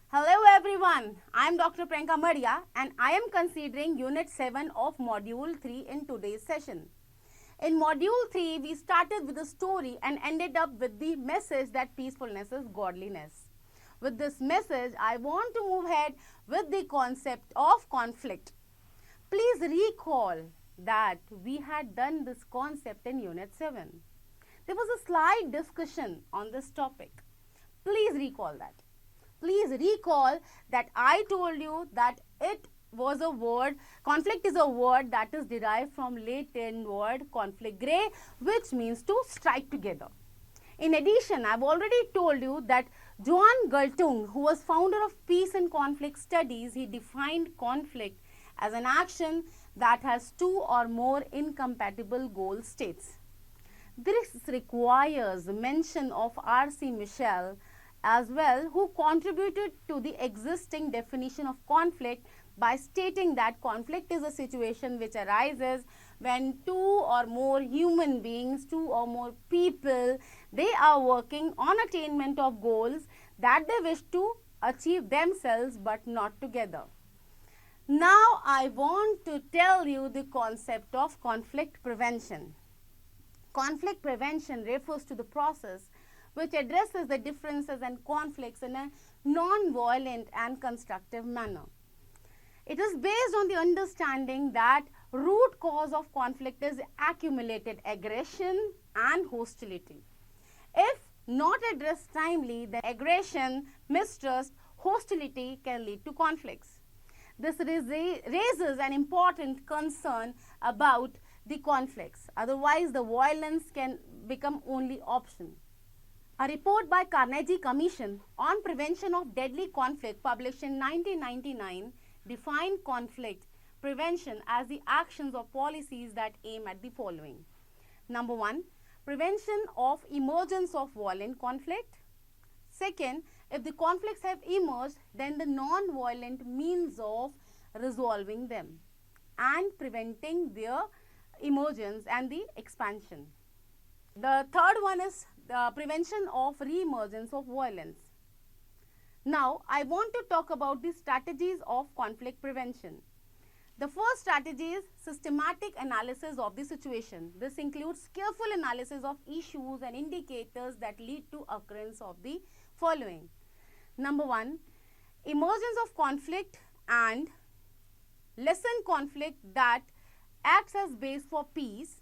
Hello everyone, I am Dr. Priyanka Madia and I am considering Unit 7 of Module 3 in today's session. In Module 3, we started with a story and ended up with the message that peacefulness is godliness. With this message, I want to move ahead with the concept of conflict. Please recall that we had done this concept in Unit 7. There was a slight discussion on this topic. Please recall that. Please recall that I told you that it was a word, conflict is a word that is derived from Latin word confligere, which means to strike together. In addition, I have already told you that Johann Galtung, who was founder of peace and conflict studies, he defined conflict as an action that has two or more incompatible goal states. This requires mention of R.C. Michel as well, who contributed to the existing definition of conflict by stating that conflict is a situation which arises when two or more human beings, two or more people, they are working on attainment of goals that they wish to achieve themselves but not together. Now I want to tell you the concept of conflict prevention. Conflict prevention refers to the process which addresses the differences and conflicts in a non-violent and constructive manner. It is based on the understanding that root cause of conflict is accumulated aggression and hostility. If not addressed timely, the aggression, mistrust, hostility can lead to conflicts. This raises an important concern about the conflicts. Otherwise, the violence can become only option. A report by Carnegie Commission on Prevention of Deadly Conflict published in 1999 defined conflict prevention as the actions or policies that aim at the following. Number 1, prevention of emergence of violent conflict. Second, if the conflicts have emerged, then the non-violent means of resolving them and preventing their emergence and the expansion. The third one is the prevention of re-emergence of violence. Now, I want to talk about the strategies of conflict prevention. The first strategy is systematic analysis of the situation. This includes careful analysis of issues and indicators that lead to occurrence of the following. Number 1, emergence of conflict and lessen conflict that acts as base for peace.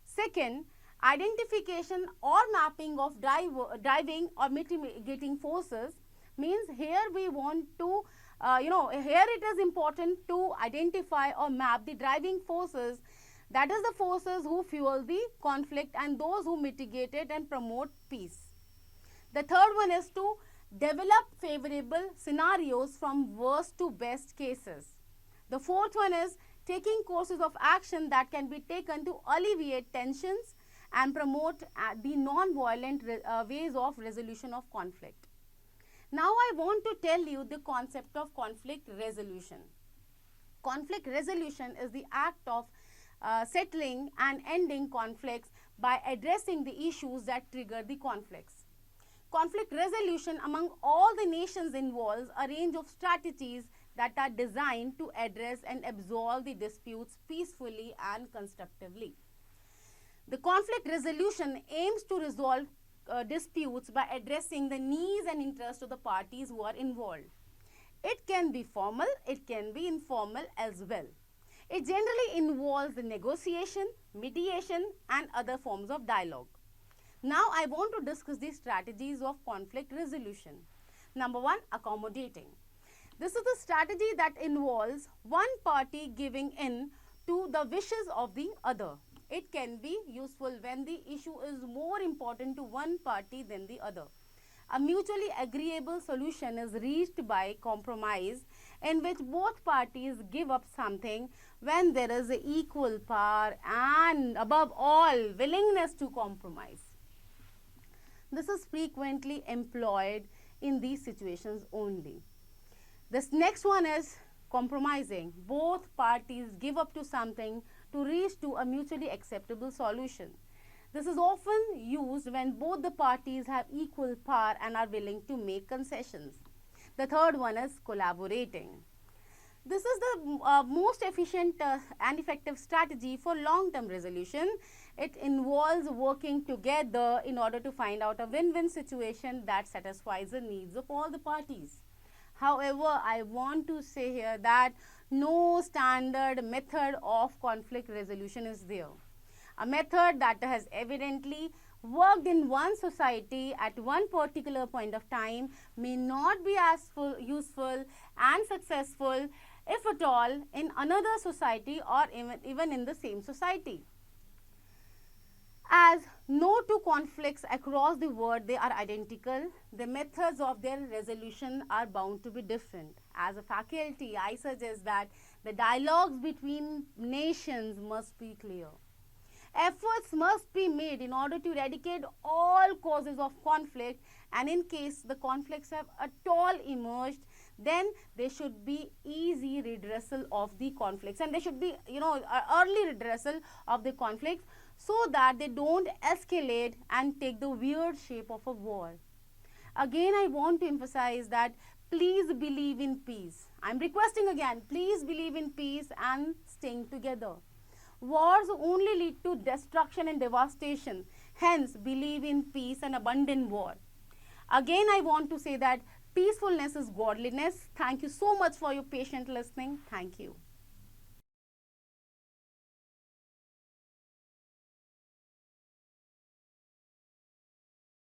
Second, identification or mapping of driving or mitigating forces, means here we want to here it is important to identify or map the driving forces, that is the forces who fuel the conflict and those who mitigate it and promote peace. The third one is to develop favorable scenarios from worst to best cases. The fourth one is taking courses of action that can be taken to alleviate tensions and promote the non-violent ways of resolution of conflict. Now I want to tell you the concept of conflict resolution. Conflict resolution is the act of settling and ending conflicts by addressing the issues that trigger the conflicts. Conflict resolution among all the nations involves a range of strategies that are designed to address and absolve the disputes peacefully and constructively. The conflict resolution aims to resolve disputes by addressing the needs and interests of the parties who are involved. It can be formal, it can be informal as well. It generally involves the negotiation, mediation and other forms of dialogue. Now I want to discuss the strategies of conflict resolution. Number 1, accommodating. This is the strategy that involves one party giving in to the wishes of the other. It can be useful when the issue is more important to one party than the other. A mutually agreeable solution is reached by compromise in which both parties give up something when there is equal power and above all willingness to compromise. This is frequently employed in these situations only. This next one is compromising. Both parties give up to something to reach to a mutually acceptable solution. This is often used when both the parties have equal power and are willing to make concessions. The third one is collaborating. This is the most efficient and effective strategy for long-term resolution. It involves working together in order to find out a win-win situation that satisfies the needs of all the parties. However, I want to say here that no standard method of conflict resolution is there. A method that has evidently worked in one society at one particular point of time may not be as useful and successful, if at all, in another society or even in the same society. As no two conflicts across the world, they are identical, the methods of their resolution are bound to be different. As a faculty, I suggest that the dialogues between nations must be clear. Efforts must be made in order to eradicate all causes of conflict, and in case the conflicts have at all emerged, then there should be easy redressal of the conflicts, and there should be early redressal of the conflicts so that they don't escalate and take the weird shape of a war. Again, I want to emphasize that please believe in peace. I'm requesting again, please believe in peace and staying together. Wars only lead to destruction and devastation. Hence, believe in peace and abandon war. Again, I want to say that peacefulness is godliness. Thank you so much for your patient listening. Thank you.